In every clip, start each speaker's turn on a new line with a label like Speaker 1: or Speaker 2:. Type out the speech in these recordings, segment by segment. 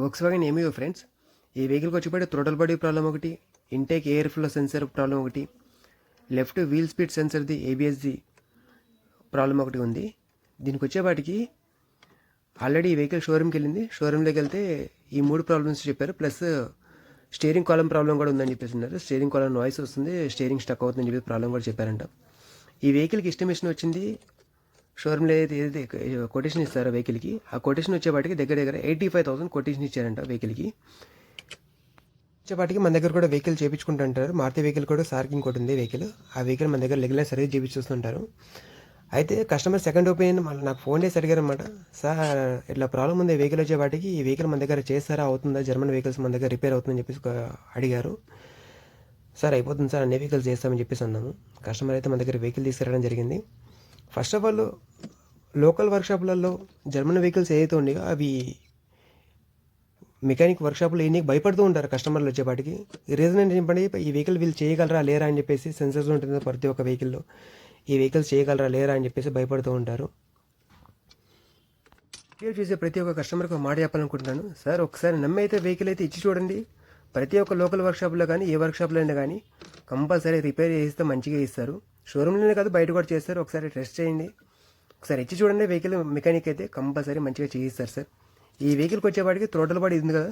Speaker 1: Volkswagen ఎమియో friends. ఈ వెహికల్‌కి వచ్చేప్పటికి థ్రోటల్ బాడీ ప్రాబ్లమ్ ఒకటి, intake air flow sensor problem ఒకటి, లెఫ్ట్ వీల్ స్పీడ్ సెన్సర్ది ఏబిఎస్ది ప్రాబ్లమ్ ఒకటి ఉంది. దీనికి వచ్చేపాటికి ఆల్రెడీ ఈ వెహికల్ షోరూమ్కి వెళ్ళింది. షోరూమ్లోకి వెళ్తే ఈ 3 ప్రాబ్లమ్స్ చెప్పారు. ప్లస్ స్టీరింగ్ కాలం ప్రాబ్లం కూడా ఉందని చెప్పేసి ఉన్నారు. స్టీరింగ్ కాలం నాయిస్ వస్తుంది, స్టీరింగ్ స్టక్ అవుతుందని చెప్పి ప్రాబ్లం కూడా చెప్పారంట. ఈ వెహికల్కి ఎస్టిమేషన్ వచ్చింది షోరూమ్లో ఏదైతే కొటేషన్ ఇస్తారో వెహికల్కి, ఆ కొటేషన్ వచ్చేపాటికి దగ్గర దగ్గర 85,000 కొటేషన్ ఇచ్చారంట వెహికల్కి. వచ్చేపాటికి మన దగ్గర కూడా వెహికల్ చేయించుకుంటుంటారు. మారుతి వెహికల్ కూడా సార్కి ఇంకోటి ఉంది వెహికల్. ఆ వెహికల్ మన దగ్గర రెగ్యులర్ సర్వీస్ చేయించుస్తుంటారు. అయితే కస్టమర్ సెకండ్ ఒపీనియన్ మళ్ళీ నాకు ఫోన్ చేసి అడిగారు అనమాట. సార్ ఇట్లా ప్రాబ్లం ఉంది వెహికల్ వచ్చేపాటికి, ఈ వెహికల్ మన దగ్గర చేస్తారా, అవుతుందా, జర్మన్ వెహికల్స్ మన దగ్గర రిపేర్ అవుతుందని చెప్పేసి అడిగారు. సార్ అయిపోతుంది సార్, అన్ని వెహికల్స్ చేస్తామని చెప్పేసి అన్నాము. కస్టమర్ అయితే మన దగ్గర వెహికల్ తీసుకురావడం జరిగింది. ఫస్ట్ ఆఫ్ ఆల్ లోకల్ వర్క్షాపులలో జర్మన్ వెహికల్స్ ఏదైతే ఉండేవో అవి మెకానిక్ వర్క్షాప్లో ఎన్ని భయపడుతూ ఉంటారు కస్టమర్లు వచ్చేపాటికి. రీజన్ ఏంటి చెప్పండి, ఈ వెహికల్ వీళ్ళు చేయగలరా లేరా అని చెప్పేసి సెన్సర్స్ ఉంటుంది ప్రతి ఒక్క వెహికల్లో. ఈ వెహికల్స్ చేయగలరా లేరా అని చెప్పేసి భయపడుతూ ఉంటారు. రిపేర్ చేసే ప్రతి ఒక్క కస్టమర్కి ఒక మాట చెప్పాలనుకుంటున్నాను. సార్ ఒకసారి నమ్మి అయితే వెహికల్ అయితే ఇచ్చి చూడండి. ప్రతి ఒక్క లోకల్ వర్క్షాప్లో కానీ ఏ వర్క్షాప్లో అయినా కానీ కంపల్సరీ రిపేర్ చేస్తే మంచిగా ఇస్తారు. షోరూమ్లోనే కాదు బయట కూడా చేస్తారు. ఒకసారి టెస్ట్ చేయండి, ఒకసారి ఇచ్చి చూడండి. వెహికల్ మెకానిక్ అయితే కంపల్సరీ మంచిగా చేయిస్తారు సార్. ఈ వెహికల్కి వచ్చేవాడికి థ్రోటల్ బాడీ ఉంది కదా,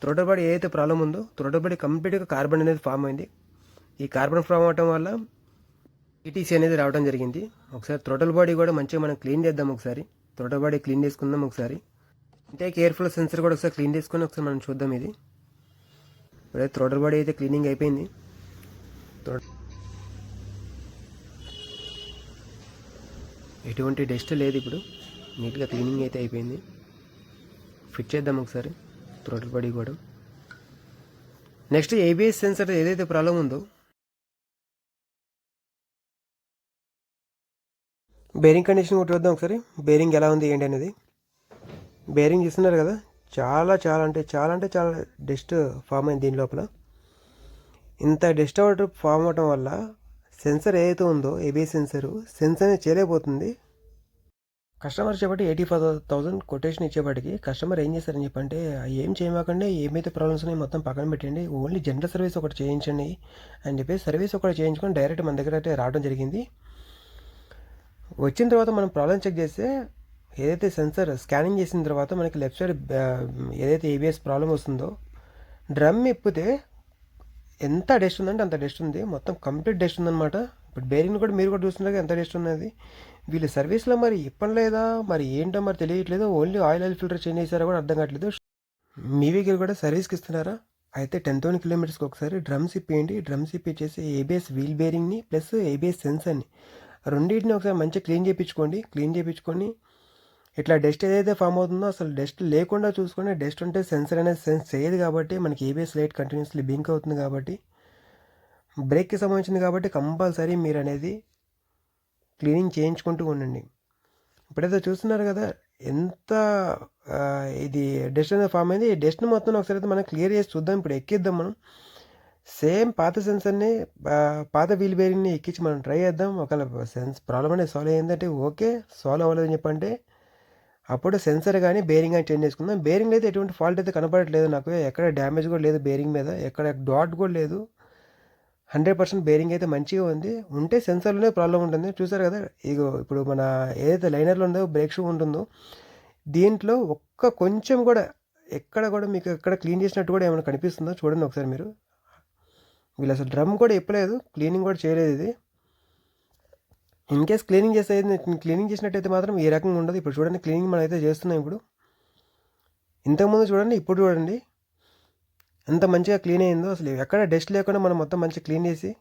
Speaker 1: థ్రోటల్ బాడీ ఏదైతే ప్రాబ్లం ఉందో థ్రోటల్ బాడీ కంప్లీట్గా కార్బన్ అనేది ఫామ్ అయింది. ఈ కార్బన్ ఫామ్ అవడం వల్ల ఈటీసీ అనేది రావడం జరిగింది. ఒకసారి థ్రోటల్ బాడీ కూడా మంచిగా మనం క్లీన్ చేద్దాం. ఒకసారి థ్రోటల్ బాడీ క్లీన్ చేసుకుందాం. ఒకసారి అంటే కేర్ఫుల్ సెన్సర్ కూడా ఒకసారి క్లీన్ చేసుకొని ఒకసారి మనం చూద్దాం. ఇది ఇప్పుడైతే థ్రోటల్ బాడీ అయితే క్లీనింగ్ అయిపోయింది. ఎటువంటి డస్ట్ లేదు, ఇప్పుడు నీట్గా క్లీనింగ్ అయితే అయిపోయింది. ఫిట్ చేద్దాం ఒకసారి థ్రోటల్ బాడీ కూడా. నెక్స్ట్ ఏబిఎస్ సెన్సర్ ఏదైతే ప్రాబ్లం ఉందో, బేరింగ్ కండిషన్ కూడా చూద్దాం ఒకసారి. బేరింగ్ ఎలా ఉంది ఏంటి అనేది. బేరింగ్ చూస్తున్నారు కదా, చాలా చాలా అంటే చాలా డస్ట్ ఫామ్ అయింది దీని లోపల. ఇంత డస్ట్ ఫామ్ అవటం వల్ల సెన్సర్ ఏదైతే ఉందో ఏబిఎస్ సెన్సర్ అనేది చేయలేకపోతుంది. కస్టమర్ చెప్పటి 85,000 కొటేషన్ ఇచ్చేపాటికి కస్టమర్ ఏం చేస్తారని చెప్పంటే, ఏం చేయమాకండి, ఏమైతే ప్రాబ్లమ్స్ ఉన్నాయో మొత్తం పక్కన పెట్టండి, ఓన్లీ జనరల్ సర్వీస్ ఒకటి చేయించండి అని చెప్పి సర్వీస్ ఒకటి చేయించుకొని డైరెక్ట్ మన దగ్గర అయితే రావడం జరిగింది. వచ్చిన తర్వాత మనం ప్రాబ్లం చెక్ చేస్తే ఏదైతే సెన్సర్ స్కానింగ్ చేసిన తర్వాత మనకి లెఫ్ట్ సైడ్ ఏదైతే ఏబిఎస్ ప్రాబ్లం వస్తుందో, డ్రమ్ ఇప్పితే ఎంత డస్ట్ ఉందంటే అంత డస్ట్ ఉంది. మొత్తం కంప్లీట్ డస్ట్ ఉందన్నమాట. ఇప్పుడు బేరింగ్ కూడా మీరు కూడా చూస్తున్నారు ఎంత డస్ట్ ఉన్నది. వీళ్ళు సర్వీస్లో మరి ఇప్పలేదా మరి ఏంటో మరి తెలియట్లేదు. ఓన్లీ ఆయిల్ ఫిల్టర్ చేంజ్ చేశారా కూడా అర్థం కావట్లేదు. మీ వెహికల్ కూడా సర్వీస్కి ఇస్తున్నారా? అయితే 10,000 కిలోమీటర్స్కి ఒకసారి డ్రమ్స్ ఇప్పేయండి. డ్రమ్స్ ఇప్పించేసి ఏబిఎస్ వీల్ బేరింగ్ని ప్లస్ ఏబిఎస్ సెన్సర్ని రెండింటిని ఒకసారి మంచిగా క్లీన్ చేయించుకొని ఇట్లా డస్ట్ ఏదైతే ఫామ్ అవుతుందో అసలు డస్ట్ లేకుండా చూసుకొని, డస్ట్ ఉంటే సెన్సర్ అనేది సెన్స్ చేయదు కాబట్టి మనకి ఏబిఎస్ లైట్ కంటిన్యూస్లీ బ్లింక్ అవుతుంది కాబట్టి, బ్రేక్కి సంబంధించింది కాబట్టి కంపల్సరీ మీరు అనేది క్లీనింగ్ చేయించుకుంటూ ఉండండి. ఇప్పుడైతే చూస్తున్నారు కదా ఎంత ఇది డస్ట్ అనేది ఫామ్ అయింది. ఈ డస్ట్ని మొత్తం ఒకసారి అయితే మనం క్లియర్ చేసి చూద్దాం. ఇప్పుడు ఎక్కిద్దాం మనం. సేమ్ పాత సెన్సర్ని పాత వీల్ బేరింగ్ని ఎక్కించి మనం ట్రై చేద్దాం. ఒకవేళ ప్రాబ్లం అనేది సాల్వ్ అయ్యిందంటే ఓకే, సాల్వ్ అవ్వలేదని చెప్పంటే అప్పుడు సెన్సర్ కానీ బేరింగ్ కానీ చేంజ్ చేసుకుందాం. బేరింగ్ అయితే ఎటువంటి ఫాల్ట్ అయితే కనపడట్లేదు నాకు, ఎక్కడ డ్యామేజ్ కూడా లేదు బేరింగ్ మీద, ఎక్కడ డాట్ కూడా లేదు. 100% బేరింగ్ అయితే మంచిగా ఉంది. ఉంటే సెన్సర్లోనే ప్రాబ్లం ఉంటుంది. చూసారు కదా, ఇగో ఇప్పుడు మన ఏదైతే లైనర్లో ఉందో బ్రేక్ షూ ఉంటుందో దీంట్లో ఒక్క కొంచెం కూడా ఎక్కడ కూడా మీకు ఎక్కడ క్లీన్ చేసినట్టు కూడా ఏమైనా కనిపిస్తుందో చూడండి ఒకసారి మీరు. వీళ్ళు అసలు డ్రమ్ కూడా ఇప్పలేదు, క్లీనింగ్ కూడా చేయలేదు. ఇది ఇన్ కేస్ క్లీనింగ్ చేసినట్టయితే మాత్రం ఈ రకంగా ఉండదు. ఇప్పుడు చూడండి క్లీనింగ్ మనం అయితే చేస్తున్నాం. ఇప్పుడు ఇంతకుముందు చూడండి, ఇప్పుడు చూడండి ఎంత మంచిగా క్లీన్ అయిందో. అసలు ఎక్కడ డస్ట్ లేకుండా మనం మొత్తం మంచిగా క్లీన్ చేసి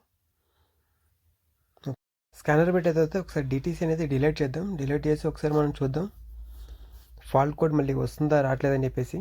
Speaker 1: స్కానర్ పెట్టేదైతే ఒకసారి డిటీసీ అనేది డిలీట్ చేద్దాం. డిలీట్ చేసి ఒకసారి మనం చూద్దాం ఫాల్ట్ కోడ్ మళ్ళీ వస్తుందా రావట్లేదని చెప్పేసి.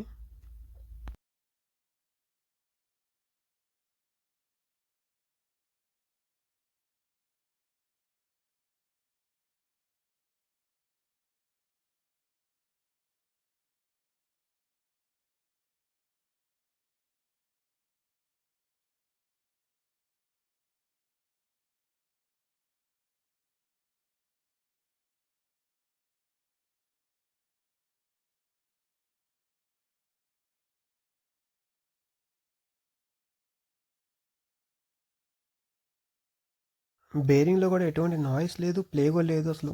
Speaker 1: బేరింగ్లో కూడా ఎటువంటి నాయిస్ లేదు, ప్లే కూడా లేదు అసలు.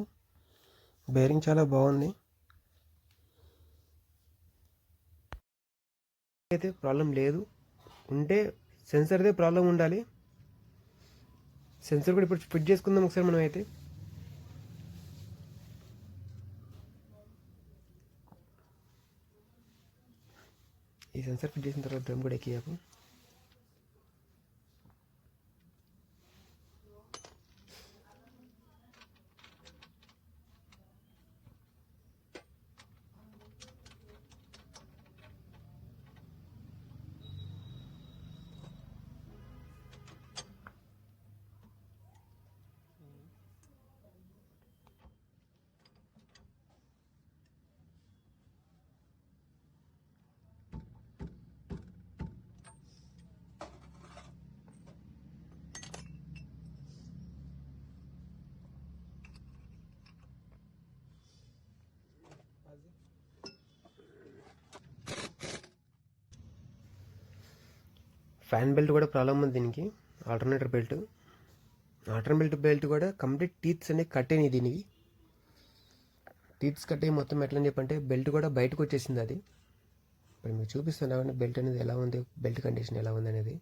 Speaker 1: బేరింగ్ చాలా బాగుంది. అయితే ప్రాబ్లం లేదు. ఉంటే సెన్సర్దే ప్రాబ్లం ఉండాలి. సెన్సర్ కూడా ఇప్పుడు ఫిట్ చేసుకుందాం ఒకసారి మనం అయితే. ఈ సెన్సర్ ఫిట్ చేసిన తర్వాత డ్రమ్ కూడా ఎక్కియాకు. ఫ్యాన్ బెల్ట్ కూడా ప్రాబ్లం ఉంది దీనికి. ఆల్టర్నేటర్ బెల్ట్ కూడా కంప్లీట్ టీత్స్ అనేవి కట్టేని దీనికి. టీత్స్ కట్టే మొత్తం ఎట్లా అని చెప్పంటే బెల్ట్ కూడా బయటకు వచ్చేసింది అది. ఇప్పుడు మీకు చూపిస్తాను బెల్ట్ అనేది ఎలా ఉంది, బెల్ట్ కండిషన్ ఎలా ఉంది అనేది.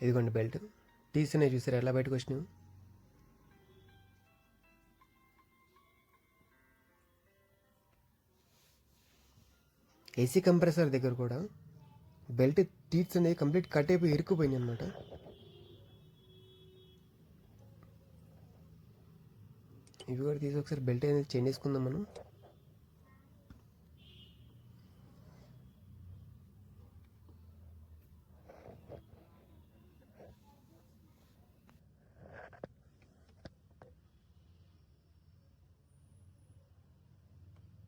Speaker 1: ఇదిగోండి బెల్ట్ తీసినే చూసారు ఎలా బయటకు వచ్చినావు. ఏసీ కంప్రెసర్ దగ్గర కూడా బెల్ట్ టీత్స్ అనేది కంప్లీట్ కట్ అయిపోయి ఇరుక్కుపోయింది అనమాట. ఇవి కూడా తీసి ఒకసారి బెల్ట్ అనేది చేంజ్ చేసుకుందాం మనం.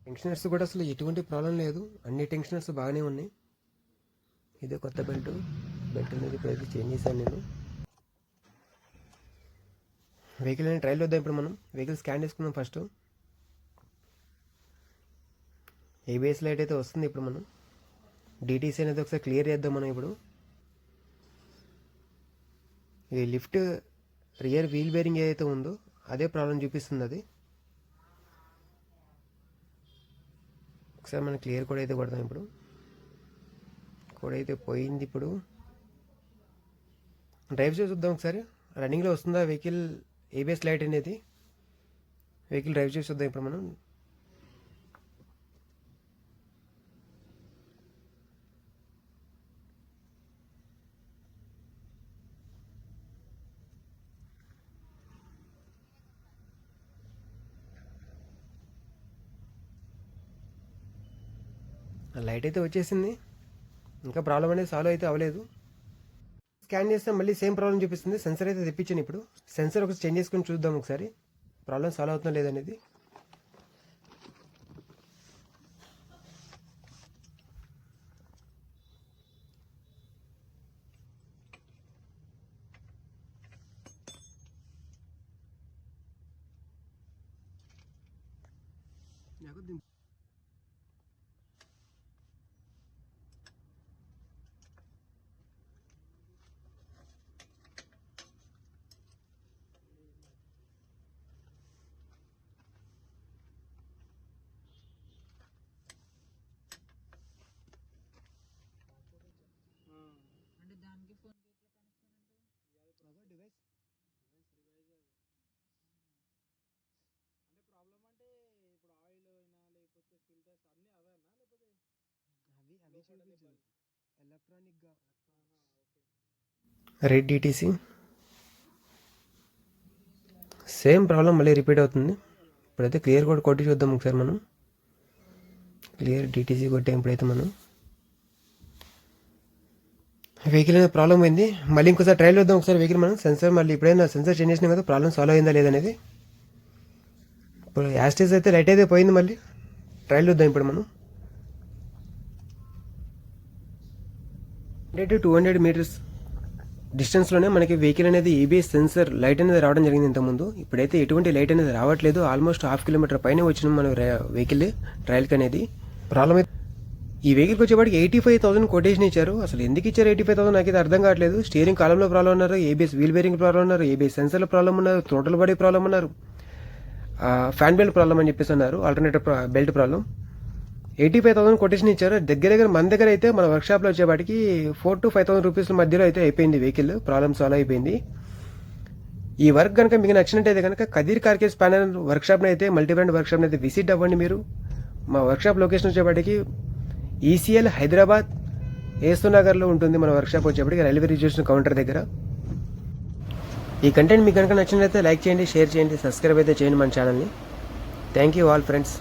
Speaker 1: టెన్షనర్స్ కూడా అసలు ఎటువంటి ప్రాబ్లం లేదు, అన్ని టెన్షనర్స్ బాగానే ఉన్నాయి. ఇదే కొత్త బెల్ట్ అనేది ఇప్పుడైతే చేంజ్ చేశాను నేను. వెహికల్ అనేది ట్రైల్ వద్దాం ఇప్పుడు మనం. వెహికల్ స్కాన్ చేసుకుందాం ఫస్ట్. ఏబిఎస్ లైట్ అయితే వస్తుంది ఇప్పుడు మనం. డిటీసీ అనేది ఒకసారి క్లియర్ చేద్దాం మనం ఇప్పుడు. ఇది లిఫ్ట్ రియర్ వీల్ బేరింగ్ ఏదైతే ఉందో అదే ప్రాబ్లం చూపిస్తుంది అది. ఒకసారి మనం క్లియర్ కోడ్ అయితే కొడదాం ఇప్పుడు. కోడ్ అయితే పోయింది. ఇప్పుడు డ్రైవ్ చేసి చూద్దాం ఒకసారి, రన్నింగ్లో వస్తుందా వెహికల్ ఏబిఎస్ లైట్ అనేది. వెహికల్ డ్రైవ్ చేసి చూద్దాం ఇప్పుడు మనం. లైట్ అయితే వచ్చేసింది, ఇంకా ప్రాబ్లం అనేది సాల్వ్ అయితే అవ్వలేదు. స్కాన్ చేస్తే మళ్ళీ సేమ్ ప్రాబ్లం చూపిస్తుంది. సెన్సర్ అయితే తెప్పించాను ఇప్పుడు. సెన్సర్ ఒకసారి చేంజ్ చేసుకొని చూద్దాం ఒకసారి ప్రాబ్లం సాల్వ్ అవుతుందా లేదనేది. రెడ్ డిటీసీ సేమ్ ప్రాబ్లం మళ్ళీ రిపీట్ అవుతుంది. ఇప్పుడైతే క్లియర్ కోడ్ కొట్టి చూద్దాం ఒకసారి మనం. క్లియర్ డిటీసీ కొట్టాం ఇప్పుడైతే మనం. వెహికల్ అనేది ప్రాబ్లం అయింది. మళ్ళీ ఇంకోసారి ట్రైల్ వద్దాం ఒకసారి వెహికల్ మనం. సెన్సర్ మళ్ళీ ఇప్పుడైనా సెన్సర్ చేంజ్ చేసినా కదా ప్రాబ్లం సాల్వ్ అయిందా లేదనేది. ఇప్పుడు యాస్టేజ్ అయితే లైట్ అయితే పోయింది. మళ్ళీ ట్రైల్ వద్దాం ఇప్పుడు మనం. 200 మీటర్స్ డిస్టెన్స్లోనే మనకి వెహికల్ అనేది ఏబిఎస్ సెన్సర్ లైట్ అనేది రావడం జరిగింది ఇంతకుముందు. ఇప్పుడైతే ఎటువంటి లైట్ అనేది రావట్లేదు. ఆల్మోస్ట్ హాఫ్ కిలోమీటర్ పైన వచ్చిన మన వెహికల్ ట్రయల్కి అనేది. ప్రాబ్లం అయితే ఈ వెహికల్కి వచ్చేవాడికి 85,000 కొటేషన్ ఇచ్చారు. అసలు ఎందుకు ఇచ్చారు 85,000 నాకైతే అర్థం కావట్లేదు. స్టీరింగ్ కాలంలో ప్రాబ్లం ఉన్నారు, ఏబిఎస్ వీల్ బేరింగ్ ప్రాబ్లం ఉన్నారు, ఏబిఎస్ సెన్సర్లో ప్రాబ్లం ఉన్నారు, థ్రోటల్ బాడీ ప్రాబ్లం ఉన్నారు, ఫ్యాన్ బెల్ట్ ప్రాబ్లం అని చెప్పేసి అన్నారు, ఆల్టర్నేటివ్ బెల్ట్ ప్రాబ్లం. 85,000 కొటేషన్ ఇచ్చారు. దగ్గర మన దగ్గర అయితే మన వర్క్షాప్లో వచ్చేవాటికి 4,000 to 5,000 రూపీస్ మధ్యలో అయితే అయిపోయింది వెహికల్. ప్రాబ్లమ్ సాల్వ్ అయిపోయింది. ఈ వర్క్ కనుక మీకు నచ్చినట్టయితే కనుక కదీర్ కార్కేస్ ప్యానల్ వర్క్షాప్ని అయితే మల్టీబ్రాండ్ వర్క్షాప్ని అయితే విజిట్ అవ్వండి మీరు. మా వర్క్షాప్ లొకేషన్ వచ్చేవాటికి ఈసీఎల్ హైదరాబాద్ ఏసునగర్లో ఉంటుంది. మన వర్క్షాప్ వచ్చేప్పటికి రైల్వే రిజర్వేషన్ కౌంటర్ దగ్గర. ఈ కంటెంట్ మీకు కనుక నచ్చినట్లయితే లైక్ చేయండి, షేర్ చేయండి, సబ్స్క్రైబ్ అయితే చేయండి మన ఛానల్ని. Thank you all friends.